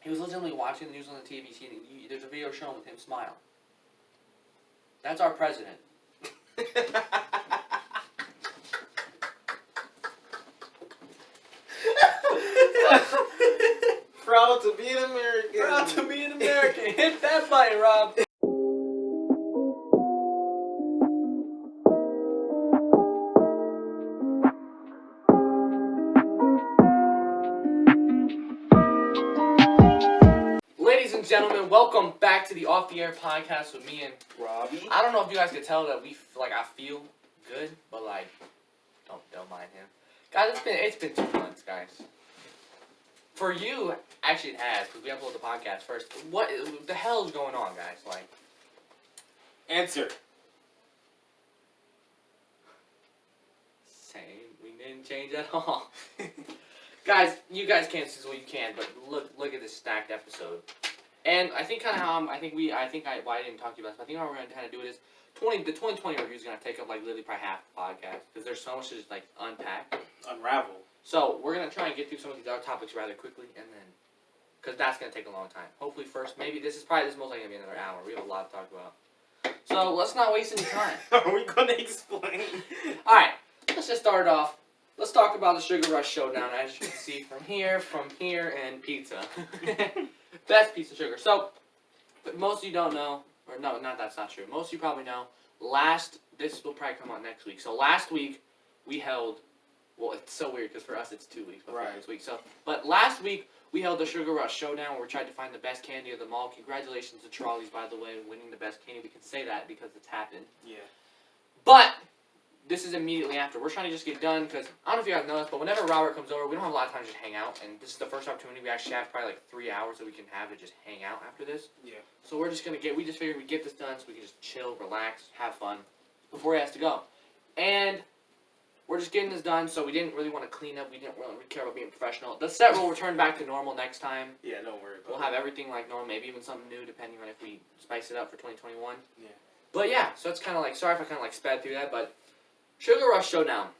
He was legitimately watching the news on the TV. There's a video showing with him smile. That's our president. Proud to be an American. Proud to be an American. Hit that button, Rob. Ladies and gentlemen, welcome back to the Off the Air podcast with me and Robbie. I don't know if you guys can tell that I feel good, but don't mind him, guys. It's been 2 months, guys. For you, actually it has, because we upload the podcast first. What the hell is going on, guys? Answer. Same. We didn't change at all. Guys, you guys can't see this, well you can, but look at this stacked episode. And I think kind of how I didn't talk to you about this, but I think how we're going to kind of do it is, the 2020 review is going to take up literally probably half the podcast, because there's so much to just unpack. Unravel. So we're going to try and get through some of these other topics rather quickly, and then, because that's going to take a long time. Hopefully first, this is most likely going to be another hour. We have a lot to talk about. So let's not waste any time. Are we going to explain? Alright, let's just start off. Let's talk about the Sugar Rush Showdown. As you can see from here, and pizza. Best piece of sugar. So, but most of you don't know, or no, that's not true. Most of you probably know, this will probably come out next week. So last week, we held, well, it's so weird because for us it's 2 weeks, but for this week. But last week, we held the Sugar Rush Showdown where we tried to find the best candy of them all. Congratulations to Trolleys, by the way, winning the best candy. We can say that because it's happened. Yeah. But this is immediately after. We're trying to just get done because, I don't know if you guys know this, but whenever Robert comes over, we don't have a lot of time to just hang out. And this is the first opportunity we actually have probably 3 hours that we can have to just hang out after this. Yeah. So we're just going to we just figured we'd get this done so we can just chill, relax, have fun before he has to go. And we're just getting this done, so we didn't really want to clean up. We didn't really care about being professional. The set will return back to normal next time. Yeah, don't worry about it. We'll have everything like normal, maybe even something new depending on if we spice it up for 2021. Yeah. But yeah, so it's kind of sorry if I kind of sped through that, but Sugar Rush Showdown.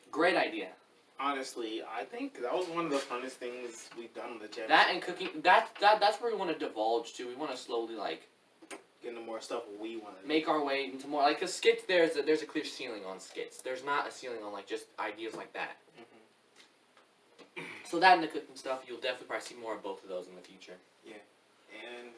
Great idea. Honestly, I think that was one of the funnest things we've done on the channel. That and cooking, that's where we want to divulge to. We want to slowly get into more stuff we want to make our way into more, because skits, there's a clear ceiling on skits. There's not a ceiling on just ideas like that. Mm-hmm. So that and the cooking stuff, you'll definitely probably see more of both of those in the future. Yeah. And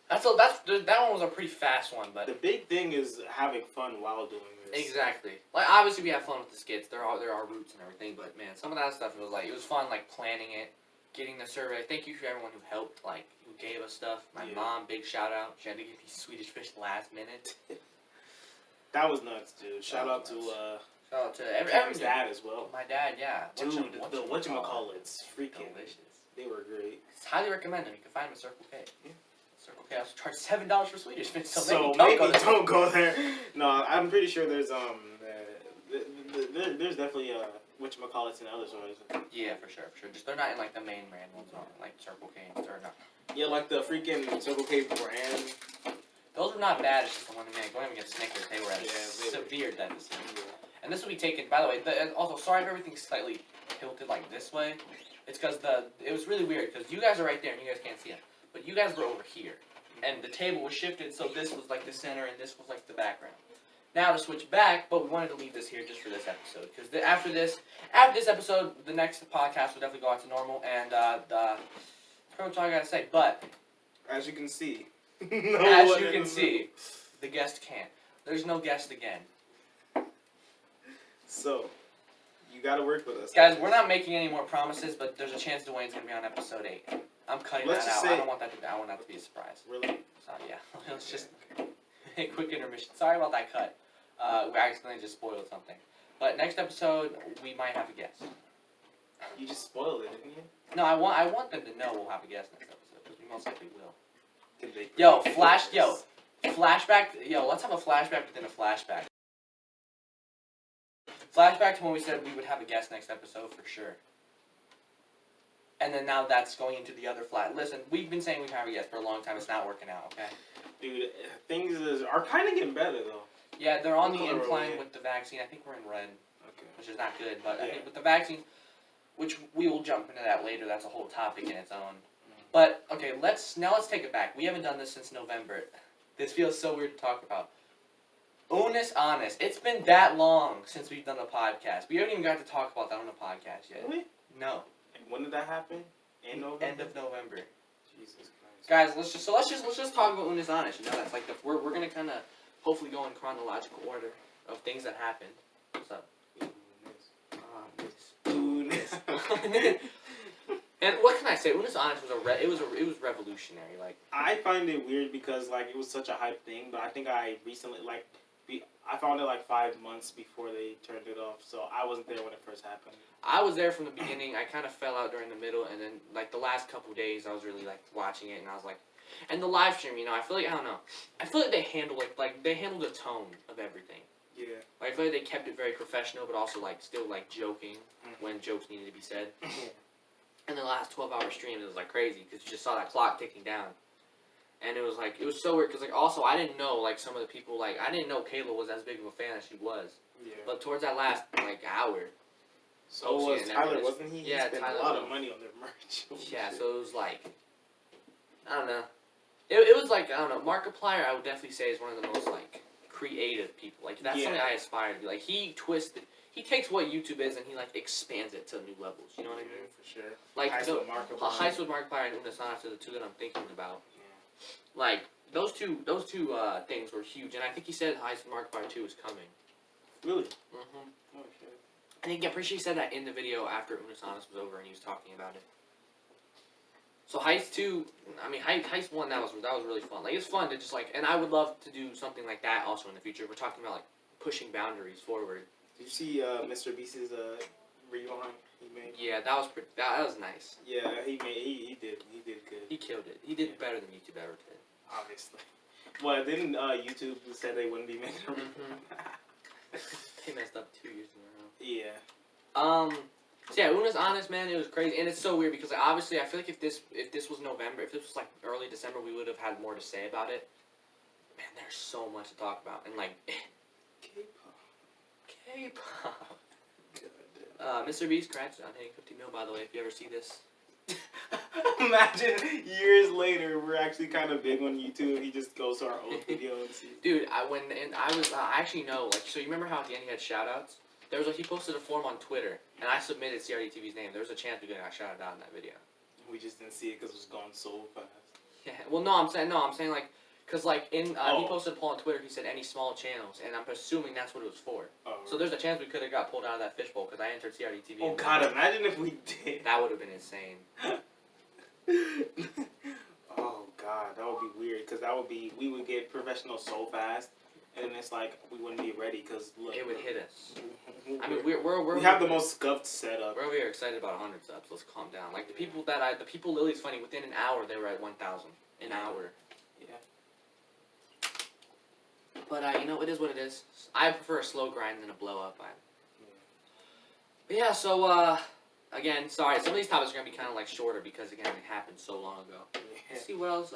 that one was a pretty fast one, but the big thing is having fun while doing this. Exactly. Obviously we have fun with the skits. There are roots and everything, but man, some of that stuff was it was fun planning it, getting the survey. Thank you for everyone who helped, who gave us stuff. My mom, big shout out. She had to give me Swedish fish last minute. That was nuts, dude. Shout out to everyone's dad as well. My dad, yeah. Dude, the whatchamacallits, freaking delicious. They were great. Highly recommend them. You can find them at Circle K. Yeah. Circle K also charge $7 for Swedish fish, so maybe don't go there. No, I'm pretty sure there's there's definitely whatchamacallits and other stores. Yeah, for sure. Just they're not in the main brand ones, like Circle K and stuff. Yeah, the freaking Circle K brand. Those were not bad. It's just the one they made. Don't even get Snickers. They were at a severe deficit. Yeah. And this will be taken. By the way, also sorry if everything's slightly tilted this way. It's because it was really weird because you guys are right there and you guys can't see it, but you guys were over here, and the table was shifted so this was the center and this was the background. Now to switch back, but we wanted to leave this here just for this episode because after this episode, the next podcast will definitely go out to normal, and that's pretty much all I gotta say. But as you can see, the guest can't. There's no guest again. So. You gotta work with us. Guys, we're not making any more promises, but there's a chance Dwayne's gonna be on episode 8. I'm cutting that out. I want that to be a surprise. Really? So yeah. Let's just a quick intermission. Sorry about that cut. We accidentally just spoiled something. But next episode we might have a guest. You just spoiled it, didn't you? No, I want them to know we'll have a guest next episode, because we most likely will. Flashback. Let's have a flashback within a flashback. Flashback to when we said we would have a guest next episode for sure. And then now that's going into the other Listen, we've been saying we can have a guest for a long time. It's not working out, okay? Dude, things are kind of getting better, though. Yeah, they're on the incline with the vaccine. I think we're in red, which is not good. But I think with the vaccine, which we will jump into that later, that's a whole topic in its own. But okay, let's take it back. We haven't done this since November. This feels so weird to talk about. Unnus Anus. It's been that long since we've done a podcast. We haven't even got to talk about that on a podcast yet. Really? No. And when did that happen? In November? End of November. Jesus Christ. Guys, let's just talk about Unnus Anus. You know, that's like we're gonna kind of hopefully go in chronological order of things that happened. What's up? Unnus. And what can I say? Unnus Anus was it was revolutionary. Like, I find it weird because like it was such a hype thing, but I think I recently I found it like 5 months before they turned it off, so I wasn't there when it first happened. I was there from the beginning. I kind of fell out during the middle, and then like the last couple days, I was really like watching it, and I was like, and the live stream, you know, I feel like I don't know, I feel like they handled they handled the tone of everything. Yeah. Like, I feel like they kept it very professional, but also like still like joking when jokes needed to be said. And the last 12-hour stream, it was like crazy because you just saw that clock ticking down. And it was so weird because like also I didn't know like some of the people like I didn't know Kayla was as big of a fan as she was. Yeah. But towards that last like hour. So was Tyler, wasn't he? Yeah, he spent Tyler a lot of money on their merch. Yeah, so it was like I don't know. It was like I don't know. Markiplier I would definitely say is one of the most like creative people. Like that's something I aspire to be. Like he takes what YouTube is and he like expands it to new levels. You know what I mean? For sure. Like Heist with Markiplier. Heist with Markiplier and Unnus Anus are the two that I'm thinking about. Yeah. Like those two things were huge, and I think he said Heist with Markiplier 2 is coming. Really? Mhm. Oh shit. I think I'm pretty sure he said that in the video after Unnus Anus was over and he was talking about it. So Heist 2, I mean Heist 1 that was really fun. Like it's fun to just like, and I would love to do something like that also in the future. We're talking about like pushing boundaries forward. Did you see Mr. Beast's rewind he made? Yeah, that was nice. Yeah, he did good. He killed it. He did better than YouTube ever did. Obviously. Well, didn't YouTube said they wouldn't be making a rewind? They messed up 2 years in a row. Yeah. So yeah, Unnus Anus, man, it was crazy, and it's so weird because obviously I feel like if this was November, if this was like early December, we would have had more to say about it. Man, there's so much to talk about, and like K-pop. Mr. Beast, congrats on hitting 50 mil, by the way. If you ever see this, Imagine years later, we're actually kind of big on YouTube. He just goes to our old video and sees. Dude, I actually know, like, so you remember how at the end he had shoutouts? There was he posted a form on Twitter, and I submitted C.R.D. TV's name. There was a chance we got shouted out in that video. We just didn't see it because it was gone so fast. Yeah. Well, I'm saying like, cause like he posted a poll on Twitter. He said any small channels, and I'm assuming that's what it was for. Oh, so there's a chance we could have got pulled out of that fishbowl because I entered C.R.D. TV. Oh God! Imagine if we did. That would have been insane. Oh God, that would be weird because we would get professional so fast, and it's like we wouldn't be ready because it would hit us. I mean, we have the most scuffed setup. We're over here excited about 100 subs. Let's calm down. Like the people Lily's funny. Within an hour, they were at 1,000. An hour. Yeah. But you know, it is what it is. I prefer a slow grind than a blow up. But yeah, so again, sorry. Some of these topics are gonna be kind of like shorter because again, it happened so long ago. Yeah. Let's see what else.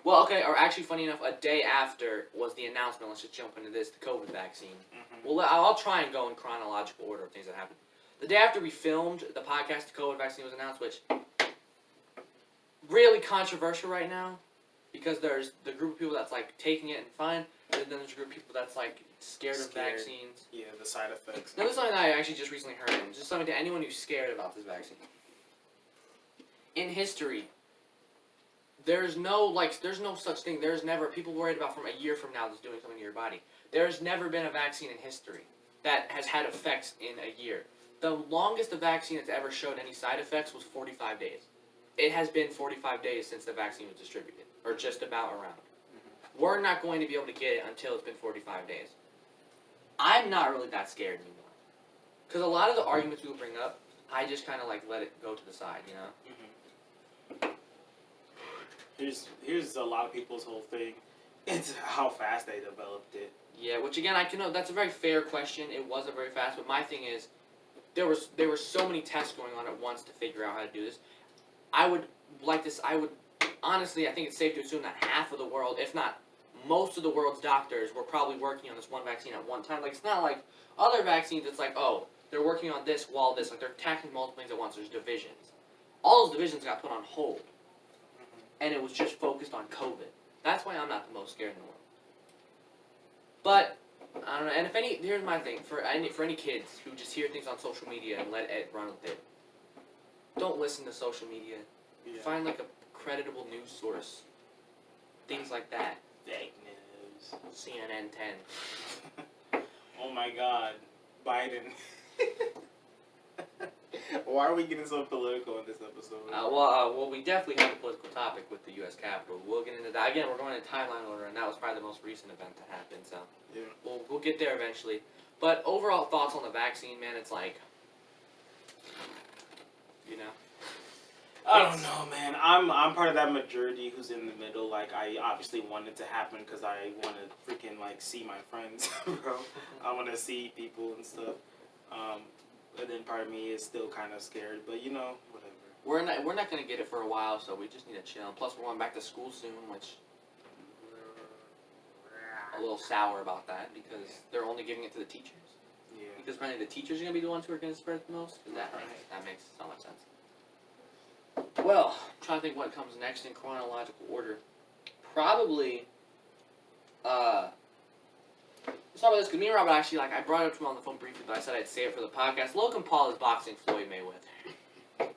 Well, okay, or actually, funny enough, a day after was the announcement. Let's just jump into this: the COVID vaccine. Well, I'll try and go in chronological order of things that happened. The day after we filmed the podcast, the COVID vaccine was announced, which really controversial right now because there's the group of people that's like taking it and fine, and then there's a group of people that's like scared of vaccines. Yeah, the side effects. Now, this is something that I actually just recently heard, and just something to anyone who's scared about this vaccine. In history, there's no such thing. There's never people worried about from a year from now that's doing something to your body. There's never been a vaccine in history that has had effects in a year. The longest a vaccine that's ever showed any side effects was 45 days. It has been 45 days since the vaccine was distributed, or just about around. We're not going to be able to get it until it's been 45 days. I'm not really that scared anymore. Because a lot of the arguments we will bring up, I just kind of like let it go to the side, you know? Here's a lot of people's whole thing. It's how fast they developed it. Yeah, which again, that's a very fair question. It wasn't very fast, but my thing is, there were so many tests going on at once to figure out how to do this. I would honestly, I think it's safe to assume that half of the world, if not most of the world's doctors, were probably working on this one vaccine at one time. Like, it's not like other vaccines, it's like, oh, they're working on this while this, like, they're tackling multiple things at once. There's divisions. all those divisions got put on hold, and it was just focused on COVID. That's why I'm not the most scared in the world. But I don't know. And if any, here's my thing for any kids who just hear things on social media and let it run with it. Don't listen to social media. Yeah. Find like a creditable news source. Things like that. Fake news. CNN 10. Oh my God, Biden. Why are we getting so political in this episode? Well, we definitely have a political topic with the U.S. Capitol. We'll get into that. Again, we're going in timeline order, and that was probably the most recent event to happen, so Yeah. we'll get there eventually. But overall thoughts on the vaccine, man, it's like, you know. I don't know, man. I'm part of that majority who's in the middle. Like, I obviously want it to happen because I want to freaking, like, see my friends, bro. I want to see people and stuff. And then part of me is still kind of scared, but, you know, whatever. We're not going to get it for a while, so we just need to chill. Plus, we're going back to school soon, which a little sour about that because they're only giving it to the teachers. Yeah. Because apparently the teachers are going to be the ones who are going to spread it the most. Cause that makes so much sense. Well, I'm trying to think what comes next in chronological order. Probably, let's talk about this, because me and Robert actually, like, I brought it up to him on the phone briefly, but I said I'd say it for the podcast. Logan Paul is boxing Floyd Mayweather.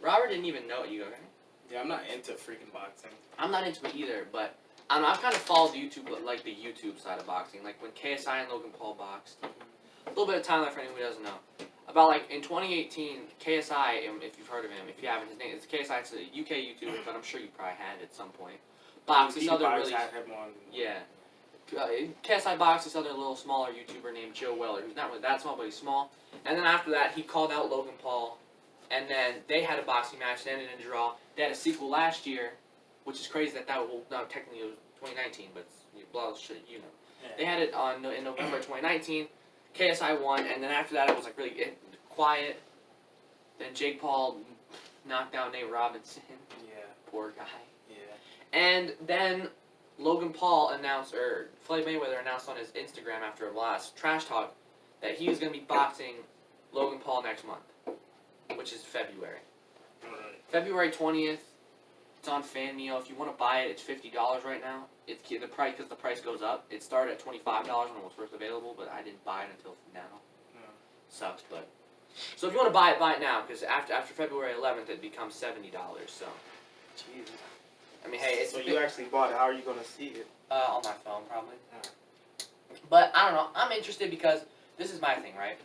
Robert didn't even know it. You go, okay? Yeah, I'm not into freaking boxing. I'm not into it either, but I don't know, I've kind of followed YouTube, like the YouTube side of boxing, like when KSI and Logan Paul boxed. A little bit of timeline for anyone who doesn't know. About like in 2018, KSI, if you've heard of him, if you haven't, his name is KSI. It's a UK YouTuber, but I'm sure you probably had at some point. Boxed this other really, had him on. yeah. KSI boxed this other little smaller YouTuber named Joe Weller, who's not really that small, but he's small. And then after that, he called out Logan Paul, and then they had a boxing match that ended in a draw. They had a sequel last year, which is crazy that well, no, technically it was 2019, but it's blah shit, you know. Yeah. They had it in November 2019. KSI won, and then after that it was like really quiet. Then Jake Paul knocked down Nate Robinson. Yeah. Poor guy. Yeah. And then Logan Paul announced, or Floyd Mayweather announced on his Instagram after a last trash talk that he was going to be boxing Logan Paul next month, which is February. Right. February 20th. It's on FanMeo. If you want to buy it, it's $50 right now. It's the price because the price goes up. It started at $25 when it was first available, but I didn't buy it until now. No. Sucks, but so if you want to buy it now because after February 11th it becomes $70. So, Jesus. I mean, hey, it's so you actually bought it. How are you gonna see it? on my phone probably. But I don't know. I'm interested because this is my thing, right?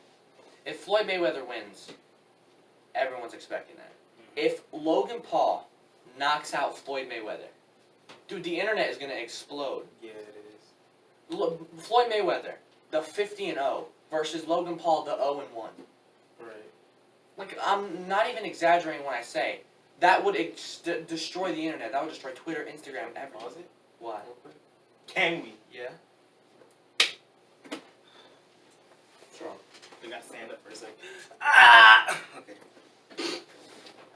If Floyd Mayweather wins, everyone's expecting that. If Logan Paul knocks out Floyd Mayweather, dude, the internet is gonna explode. Yeah, it is. Floyd Mayweather, the 50-0 versus Logan Paul, the 0-1. Right. Like, I'm not even exaggerating when I say that would destroy the internet. That would destroy Twitter, Instagram, everything. Was it? Why? Can we? Yeah. What's wrong? We gotta stand up for a second. Ah! Okay.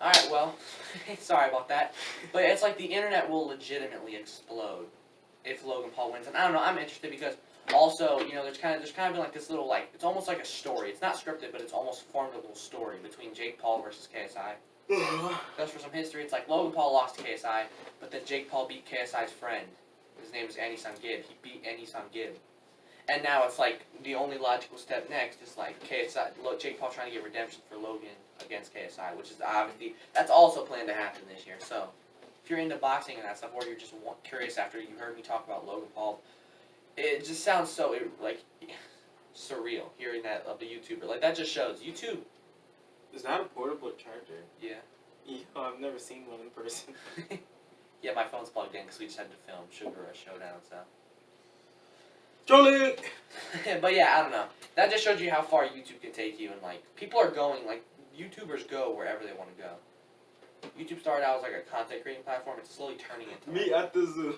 Alright, well, sorry about that. But it's like the internet will legitimately explode if Logan Paul wins. And I don't know, I'm interested because also, you know, there's kind of been like this little, like, it's almost like a story. It's not scripted, but it's almost formed a little story between Jake Paul versus KSI. Just for some history, it's like Logan Paul lost to KSI, but then Jake Paul beat KSI's friend. His name is Unus Anus. He beat Unus Anus. And now it's like the only logical step next is like KSI, Jake Paul trying to get redemption for Logan against KSI, which is obviously, that's also planned to happen this year. So if you're into boxing and that stuff, or you're just curious after you heard me talk about Logan Paul, it just sounds so like surreal hearing that of the YouTuber. Like that just shows YouTube. Is that a portable charger? Yeah. I've never seen one in person. Yeah, my phone's plugged in because we just had to film Sugar Rush Showdown, so. Jolie! But yeah, I don't know. That just showed you how far YouTube can take you, and like people are going, like YouTubers go wherever they want to go. YouTube started out as like a content creating platform. It's slowly turning into Me at the zoo.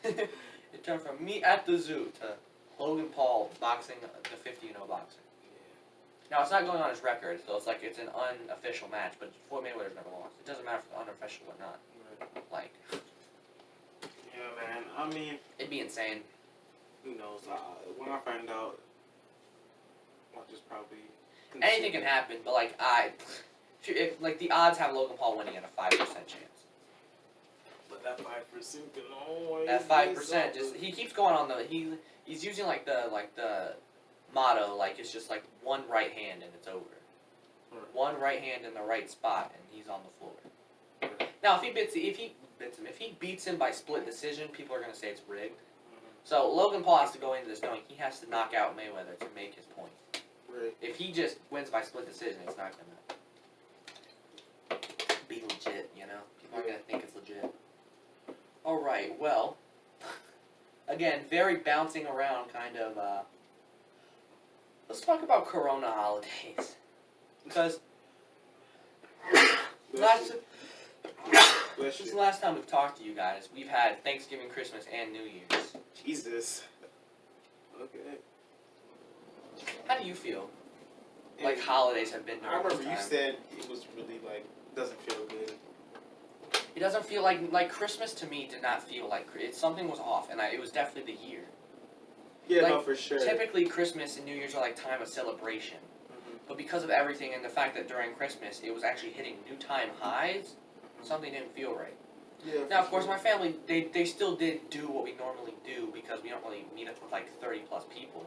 It turned from me at the zoo to Logan Paul boxing the 50-0 boxing. Now it's not going on his record, so it's like it's an unofficial match. But Floyd Mayweather's never lost. It doesn't matter if it's unofficial or not. Like. Yeah, man. I mean, it'd be insane. Who knows? When I find out, I'll just probably. Anything can happen, but like if like the odds have Logan Paul winning at a 5% chance. But that 5% can always. That 5% just he keeps going on the he's using like the motto like it's just like one right hand and it's over. Right. One right hand in the right spot and he's on the floor. Now if he beats him by split decision, people are gonna say it's rigged. So Logan Paul has to go into this knowing he has to knock out Mayweather to make his point. Right. If he just wins by split decision, it's not gonna be legit, you know? People aren't gonna think it's legit. Alright, well, again, very bouncing around kind of, let's talk about Corona holidays. Because this is the last time we've talked to you guys. We've had Thanksgiving, Christmas, and New Year's. Jesus. Okay. How do you feel? Like holidays have been during I remember this you time? said it was really like doesn't feel good. It doesn't feel like Christmas to me did not feel like something was off, and it was definitely the year. Yeah, Like, no, for sure. Typically, Christmas and New Year's are like time of celebration, but because of everything and the fact that during Christmas it was actually hitting new time highs, something didn't feel right. Yeah. Now, of course, my family they still did do what we normally do because we don't really meet up with like 30+ people.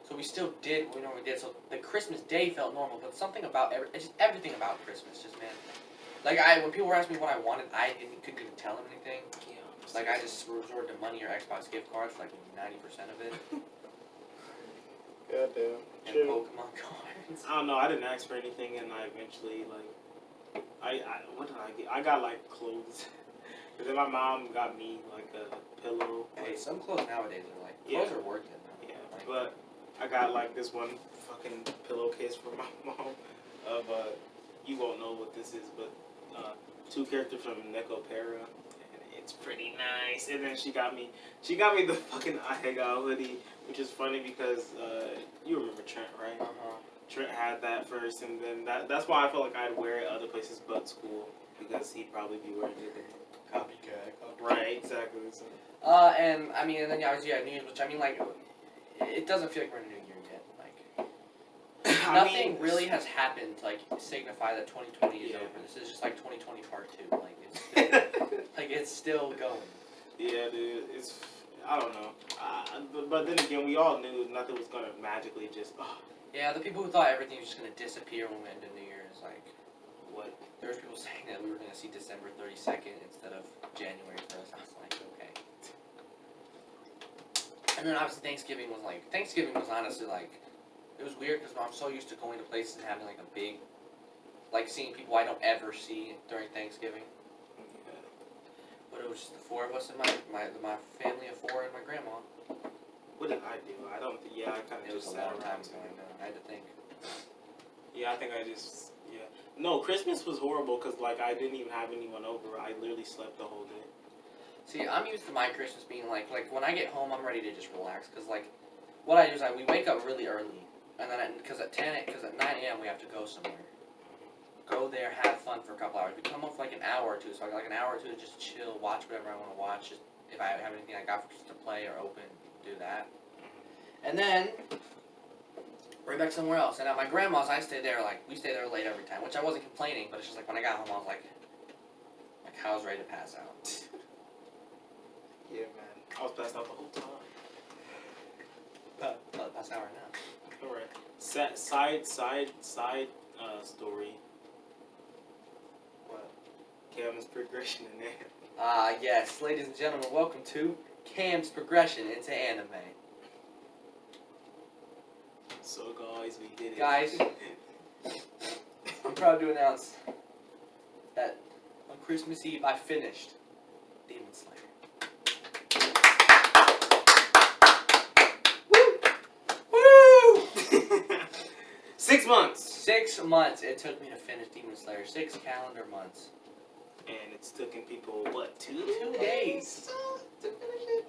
So we still did what we normally did. So the Christmas day felt normal, but something about everything about Christmas, just man. Like when people were asking me what I wanted, couldn't even tell them anything. Yeah. Like I just resorted to money or Xbox gift cards for like 90% of it, Goddamn. and Pokemon cards. I don't know. I didn't ask for anything, and I eventually I what did I get? I got like clothes. But then my mom got me like a pillow. Hey, some clothes nowadays are like clothes are worth it. Man. Yeah, Like, but I got like this one fucking pillowcase for my mom of you won't know what this is, but 2 characters from Necopera, and it's pretty nice. And then she got me the fucking Ahega hoodie, which is funny because you remember Trent, right? Trent had that first, and then that's why I felt like I'd wear it other places but school because he'd probably be wearing it. Copycat. Right, exactly. So. And I mean, and then obviously you have New Year's, which I mean, like, it doesn't feel like we're in a new year yet. Like, nothing really has happened to like signify that 2020 is over. This is just like 2020 part 2. Like it's still, like it's still going. Yeah, dude. It's I don't know. But then again, we all knew nothing was gonna magically just. Yeah, the people who thought everything was just gonna disappear when we went into New Year's, like, what? There was people saying that we were gonna see December 32nd instead of January 1st. I was like, okay. And then obviously Thanksgiving was honestly like, it was weird because I'm so used to going to places and having like a big, like seeing people I don't ever see during Thanksgiving. Yeah. But it was just the 4 of us and my family of 4 and my grandma. What did I do? I don't. Yeah, I kind of It was just a sat long time around. ago. I had to think. Yeah, I think I just. Yeah. No, Christmas was horrible because like I didn't even have anyone over. I literally slept the whole day. See, I'm used to my Christmas being like when I get home, I'm ready to just relax. Cause like, what I do is we wake up really early, and then because at 9 a.m. we have to go somewhere. Go there, have fun for a couple hours. We come home for like an hour or 2, so I got like an hour or 2 to just chill, watch whatever I want to watch. Just if I have anything I got to play or open, do that. And then right back somewhere else. And at my grandma's, we stay there late every time, which I wasn't complaining, but it's just like when I got home, I was like I was ready to pass out. Yeah, man. I was passed out the whole time. Pass out right now. All right. Side story. What? Cam's progression in there. Yes, ladies and gentlemen, welcome to Cam's progression into anime. So guys, we did it. Guys, I'm proud to announce that on Christmas Eve I finished Demon Slayer. Woo! 6 months. 6 months it took me to finish Demon Slayer. 6 calendar months. And it's taken people, what, 2 days to finish it.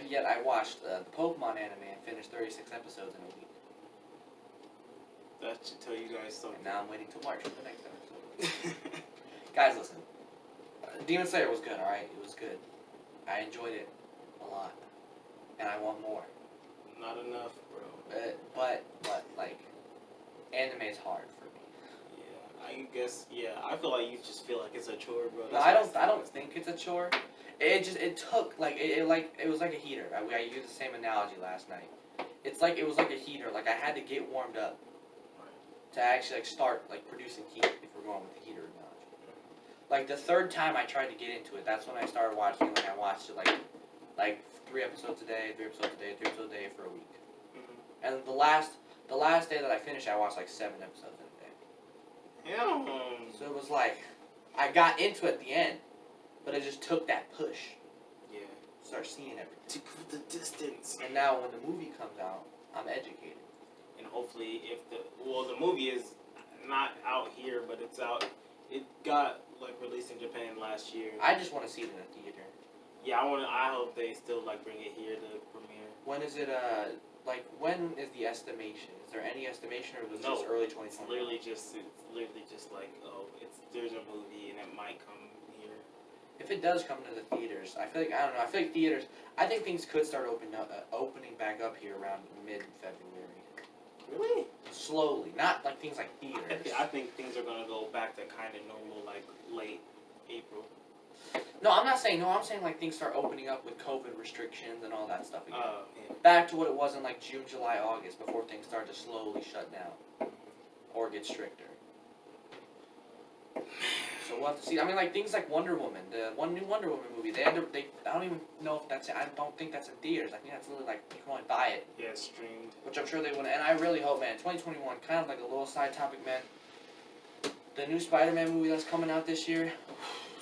Yet I watched the Pokemon anime and finished 36 episodes in a week. That should tell you guys something. And now I'm waiting till March for the next episode. Guys, listen. Demon Slayer was good, alright? It was good. I enjoyed it a lot. And I want more. Not enough, bro. But like, anime is hard for me. Yeah. I guess, yeah. I feel like you just feel like it's a chore, bro. No, I don't think it's a chore. It took like it was like a heater. I used the same analogy last night. It was like a heater. Like I had to get warmed up to actually like start like producing heat. If we're going with the heater analogy. Like the third time I tried to get into it, that's when I started watching it. Like I watched it like 3 episodes a day, 3 episodes a day, 3 episodes a day for a week. Mm-hmm. And the last day that I finished, I watched like 7 episodes in a day. Yeah. So it was like I got into it at the end, but it just took that push. Yeah. Start seeing everything. To go the distance. And now when the movie comes out, I'm educated. And hopefully, if the movie is not out here, but it's out. It got like released in Japan last year. I just want to see it in a theater. Yeah, I hope they still like bring it here to premiere. When is it? When is the estimation? Is there any estimation, or was it No, just early It's 2020? literally just like, oh, there's a movie and it might come here. If it does come to the theaters, I feel like I don't know. I feel like theaters. I think things could start opening back up here around mid-February. Really? Slowly, not like things like theaters. I think things are gonna go back to kind of normal like late April. No, I'm not saying. No, I'm saying like things start opening up with COVID restrictions and all that stuff again. Yeah. Back to what it was in like June, July, August, before things start to slowly shut down or get stricter. So we'll have to see. I mean, like things like Wonder Woman, the new Wonder Woman movie. I don't even know if that's. I don't think that's in theaters. I think that's literally like you can only buy it. Yeah, it's streamed. Which I'm sure they would. And I really hope, man. 2021, kind of like a little side topic, man. The new Spider-Man movie that's coming out this year,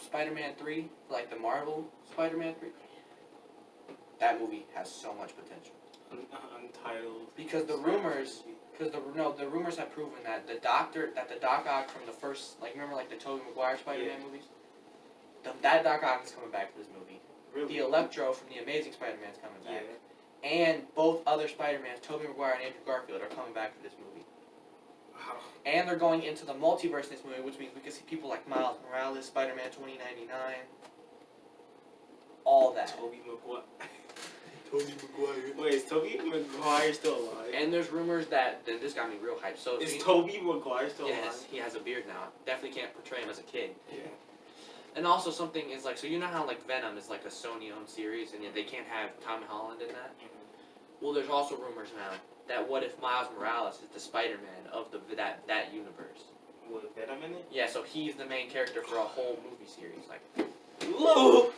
Spider-Man 3, like the Marvel Spider-Man 3. That movie has so much potential. Untitled. Because the rumors have proven that the Doc Ock from the first, like remember like the Tobey Maguire Spider-Man movies? That Doc Ock is coming back for this movie. Really? The Electro from the Amazing Spider-Man is coming back. Yeah. And both other Spider-Mans, Tobey Maguire and Andrew Garfield, are coming back for this movie. Wow. And they're going into the multiverse in this movie, which means we can see people like Miles Morales, Spider-Man 2099, all that. Tobey Maguire. Tobey Maguire. Wait, is Tobey Maguire still alive? And there's rumors that this got me real hyped. So Is Tobey Maguire still alive? Yes, he has a beard now. Definitely can't portray him as a kid. Yeah. And also something is like, so you know how like Venom is like a Sony-owned series, and yet they can't have Tom Holland in that? Mm-hmm. Well, there's also rumors now that what if Miles Morales is the Spider-Man of that universe? With Venom in it? Yeah, so he's the main character for a whole movie series. Like, Whoa!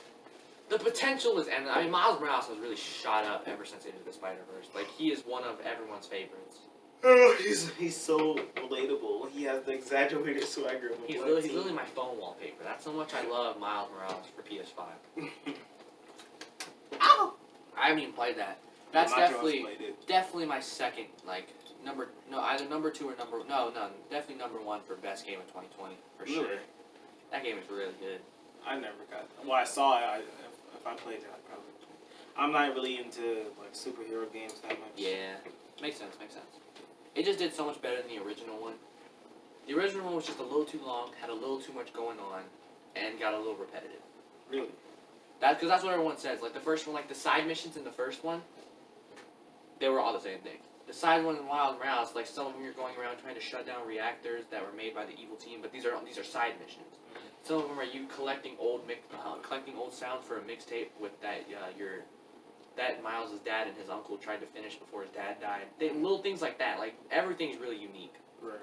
the potential is, and I mean, Miles Morales has really shot up ever since Into the Spider-Verse. Like, he is one of everyone's favorites. Oh, he's so relatable. He has the exaggerated swagger of a He's black literally teen. my phone wallpaper. That's how much I love Miles Morales for PS5. Ow! I haven't even played that. That's My Jaws played it. definitely my second, like, either number 2 or definitely number 1 for best game of 2020, for sure. Really? That game is really good. I never got. Well, I saw it. If I played it, I probably. I'm not really into like superhero games that much. Yeah, makes sense. It just did so much better than the original one. The original one was just a little too long, had a little too much going on, and got a little repetitive. Really? Because that's what everyone says. Like the first one, like the side missions in the first one, they were all the same thing. The side one in Wild Morales, like some of them you're going around trying to shut down reactors that were made by the evil team, but these are side missions. Some of them are you collecting old sounds for a mixtape with that Miles' dad and his uncle tried to finish before his dad died. Little things like that. Like everything's really unique. Right.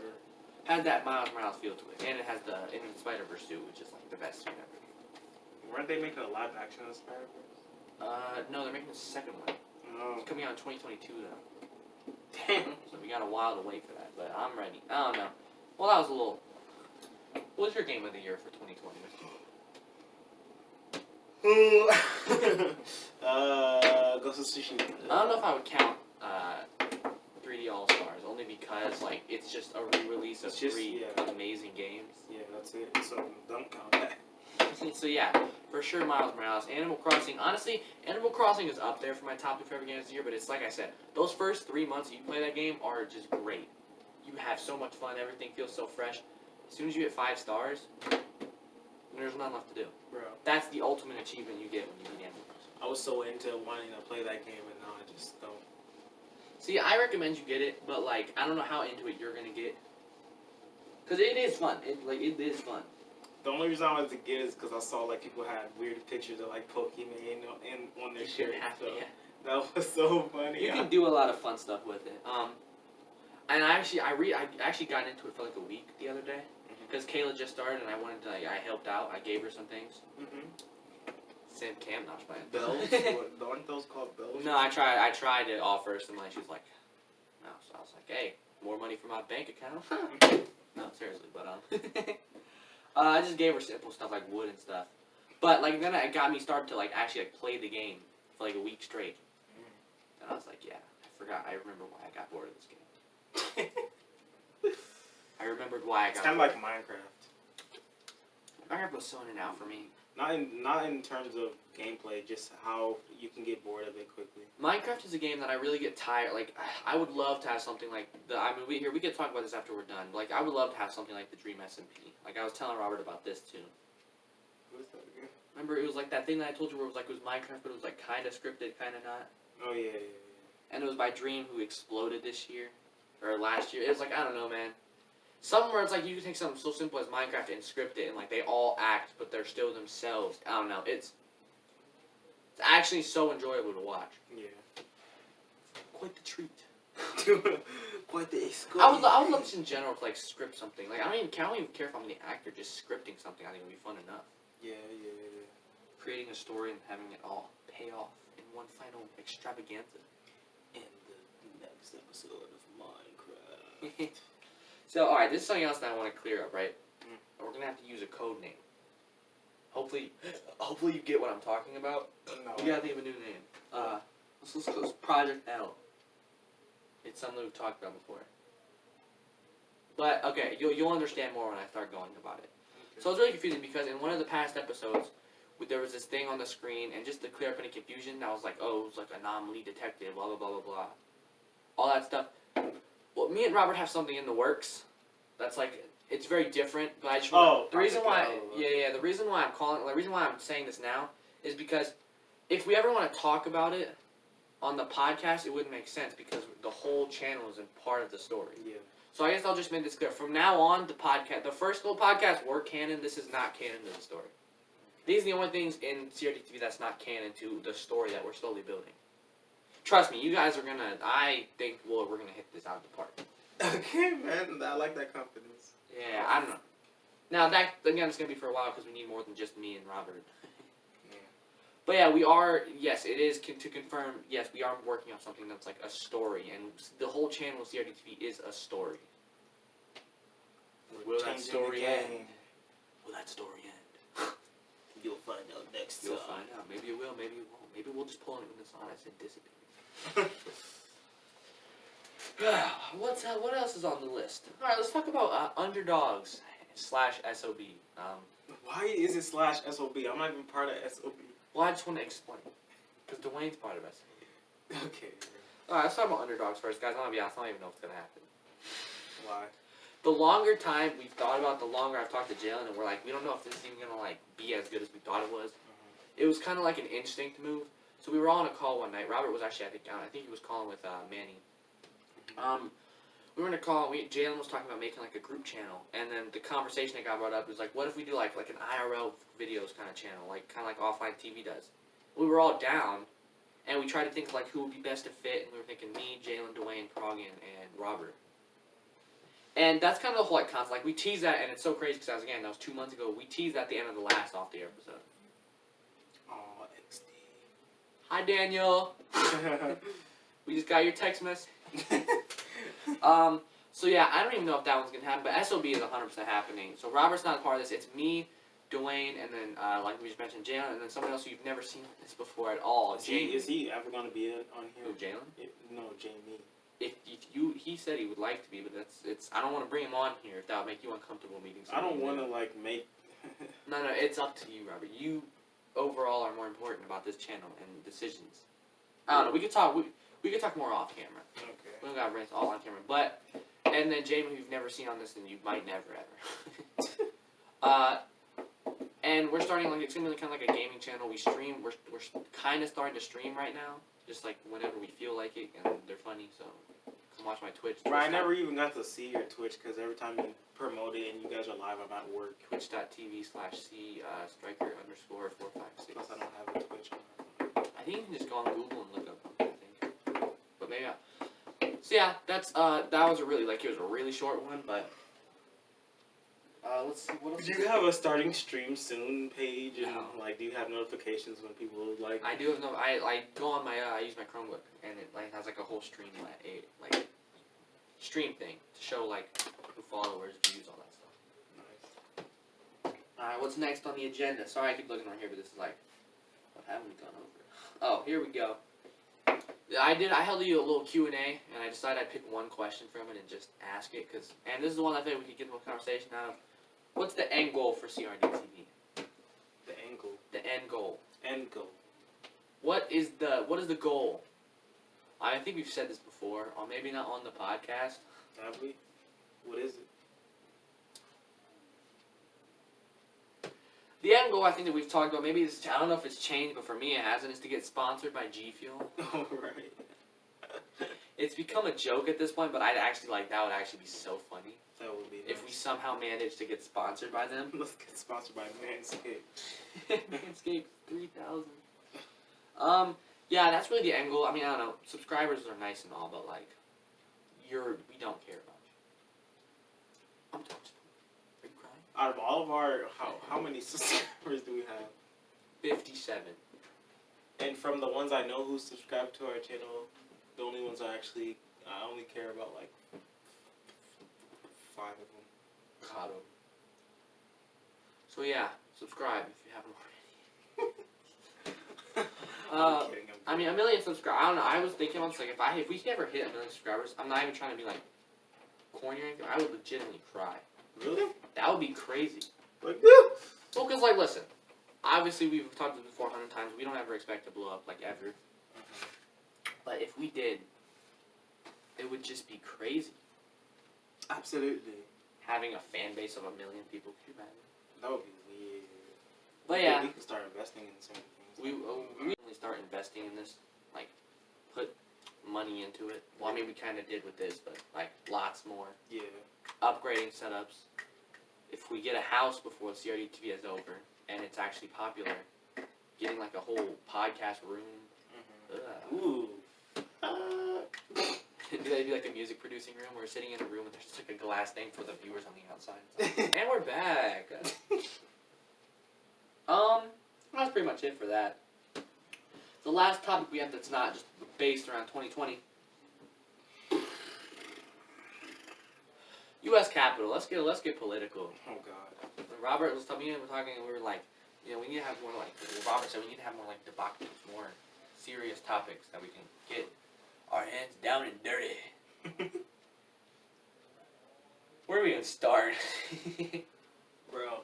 Has that Miles Morales feel to it, and it has the Into the Spider-Verse suit, which is like the best suit ever. Weren't they making a live action of Spider-Verse? No, they're making the second one. Oh. It's coming out in 2022 though. Damn. So we got a while to wait for that, but I'm ready. I don't know. Well, that was a little. What's your game of the year for 2020? Ghost of Tsushima. I don't know if I would count 3D All Stars, only because like it's just a re-release of three amazing games. Yeah, that's it. So don't count that. So yeah, for sure Miles Morales. Animal Crossing, honestly, Animal Crossing is up there for my top 2 favorite games of the year, but it's like I said, those first 3 months you play that game are just great. You have so much fun, everything feels so fresh. As soon as you hit 5 stars, there's nothing left to do. Bro. That's the ultimate achievement you get when you beat Animal Crossing. I was so into wanting to play that game, and now I just don't. See, I recommend you get it, but like, I don't know how into it you're gonna get. Because it is fun. It is fun. The only reason I wanted to get it is because I saw like people had weird pictures of like Pokemon on their shirt. So that was so funny. You can do a lot of fun stuff with it. And I actually got into it for like a week the other day because Kayla just started and I wanted to. I helped out. I gave her some things. Same cam notch by Bells? Aren't those called bells? No, I tried to offer some money. She was like, no. So I was like, hey, more money for my bank account. No, seriously, but I just gave her simple stuff like wood and stuff. But like then it got me started to like actually like play the game for like a week straight. And I was like, yeah, I remember why I got bored of this game. I remembered why I got. It's kind of like Minecraft. Minecraft was so in and out for me. Not in terms of gameplay, just how you can get bored of it quickly. Minecraft is a game that I really get tired. Like, I would love to have something like we could talk about this after we're done. But, like, I would love to have something like the Dream SMP. Like, I was telling Robert about this too. What is that again? Remember, it was like that thing that I told you where it was Minecraft, but it was like kind of scripted, kind of not. Oh yeah. And it was by Dream, who exploded this year or last year. It was like, I don't know, man. Somewhere it's like you can take something so simple as Minecraft and script it, and like they all act, but they're still themselves. I don't know. It's actually so enjoyable to watch. Yeah. Quite the treat. Quite the escape. I would love just in general to like script something. Like I don't even care if I'm the actor. Just scripting something, I think would be fun enough. Yeah. Creating a story and having it all pay off in one final extravaganza. In the next episode of Minecraft. So, alright, this is something else that I want to clear up, right? We're going to have to use a code name. Hopefully you get what I'm talking about. No. We got to think of a new name. Let's go Project L. It's something we've talked about before. But, okay, you'll understand more when I start going about it. Okay. So, it's really confusing because in one of the past episodes, there was this thing on the screen, and just to clear up any confusion, I was like, oh, it was like anomaly detective, blah, blah, blah, blah, blah. All that stuff. Well, me and Robert have something in the works that's like, it's very different, but I just the reason why I'm saying this now is because if we ever want to talk about it on the podcast, it wouldn't make sense because the whole channel is a part of the story. Yeah. So I guess I'll just make this clear. From now on, the first little podcast were canon. This is not canon to the story. These are the only things in C.R.D. TV that's not canon to the story that we're slowly building. Trust me, you guys are gonna. I think we're gonna hit this out of the park. Okay, man. I like that confidence. Yeah, I don't know. Now that again, it's gonna be for a while because we need more than just me and Robert. Yeah. But yeah, we are. Yes, it is to confirm. Yes, we are working on something that's like a story, and the whole channel of C.R.D. TV is a story. Will that story end? Will that story end? You'll find out next time. You'll find out. Maybe it will. Maybe it won't. Maybe we'll just pull an Unnus Anus and disappear. What else is on the list? All right, let's talk about underdogs / SOB. Why is it /SOB? I'm not even part of SOB. Well, I just want to explain because Dwayne's part of SOB. Okay. All right, let's talk about underdogs first, guys. I'm gonna be honest. I don't even know what's gonna happen. Why? The longer time we've thought about, the longer I've talked to Jalen, and we're like, we don't know if this is even gonna like be as good as we thought it was. It was kind of like an instinct move. So we were all on a call one night. Robert was actually, I think he was calling with Manny. We were in a call. Jalen was talking about making like a group channel, and then the conversation that got brought up was like, what if we do like an IRL videos kind of channel, like kind of like offline TV does. We were all down, and we tried to think like who would be best to fit, and we were thinking me, Jalen, Dwayne, Progan, and Robert. And that's kind of the whole like concept. Like we teased that, and it's so crazy because that was 2 months ago. We teased at the end of the last off the air episode. Oh, XD. Hi, Daniel. We just got your text message. So yeah, I don't even know if that one's gonna happen, but SOB is 100% happening. So Robert's not a part of this. It's me, Dwayne, and then like we just mentioned, Jalen, and then someone else who you've never seen this before at all. Is he ever gonna be on here? Who, Jalen? No, Jamie. He said he would like to be, but I don't want to bring him on here if that would make you uncomfortable meeting. I don't want to like make. No, it's up to you, Robert. You overall are more important about this channel and decisions. I don't know. We could talk. We could talk more off camera. Okay. We don't gotta bring it all on camera, but and then Jamie, who you've never seen on this, and you might never ever. And we're starting like it's gonna be kind of like a gaming channel. We stream. We're kind of starting to stream right now, just like whenever we feel like it, and they're funny. So come watch my Twitch. Bro, I never even got to see your Twitch because every time you promote it and you guys are live, I'm at work. Twitch.tv/C_striker_456. Plus, I don't have a Twitch. I think you can just go on Google and look up. I think, but maybe not. So yeah, that's that was a really it was a really short one, but let's see what else. Do you have a starting stream soon page and No. do you have notifications when people I do have no. I go on my I use my Chromebook and it has a whole stream stream thing to show the followers, views, all that stuff. Nice. Alright, what's next on the agenda? Sorry I keep looking right here, but this is what haven't we gone over? Oh, here we go. I held you a little Q&A, and I decided I'd pick one question from it and just ask it, and this is the one I think we could get into a conversation out of. What's the end goal for C.R.D. TV? The angle. The end goal. End goal. What is the goal? I think we've said this before, or maybe not on the podcast. Have we? What is it? The end goal, I think that we've talked about, maybe I don't know if it's changed, but for me it hasn't, is to get sponsored by G Fuel. Oh, right. It's become a joke at this point, but that would actually be so funny. That would be nice. If we somehow managed to get sponsored by them. Let's get sponsored by Manscaped. Manscaped 3000. Yeah, that's really the end goal. I mean, I don't know. Subscribers are nice and all, but we don't care about you. I'm touched. Are you crying? Out of all of our, how many subscribers do we have? 57. And from the ones I know who subscribe to our channel, the only ones I only care about 5 of them. Got 'em. So yeah, subscribe if you haven't already. I'm kidding. I mean, 1 million subscribers. I don't know. I was thinking, if we ever hit 1 million subscribers, I'm not even trying to be corny or anything. I would legitimately cry. Really? That would be crazy. Well, because listen, obviously we've talked about this before 100 times. We don't ever expect to blow up ever. But if we did, it would just be crazy. absolutely. Having a fan base of 1 million people. Could you imagine? That would be weird. But yeah, We could start investing in certain things. we really start investing in this, put money into it. Well, I mean, we kind of did with this, but lots more. Yeah. Upgrading setups. If we get a house before CRD TV is over, and it's actually popular, getting a whole podcast room. Mm-hmm. Ooh. It'd be a music producing room. We're sitting in a room and there's just a glass thing for the viewers on the outside. And we're back. That's pretty much it for that. The last topic we have that's not just based around 2020. U.S. Capitol. Let's get political. Oh God. Robert was telling me, we were talking, and we were we need to have more Robert said we need to have more debacles, more serious topics that we can get our hands down and dirty. Where do we even start? Bro.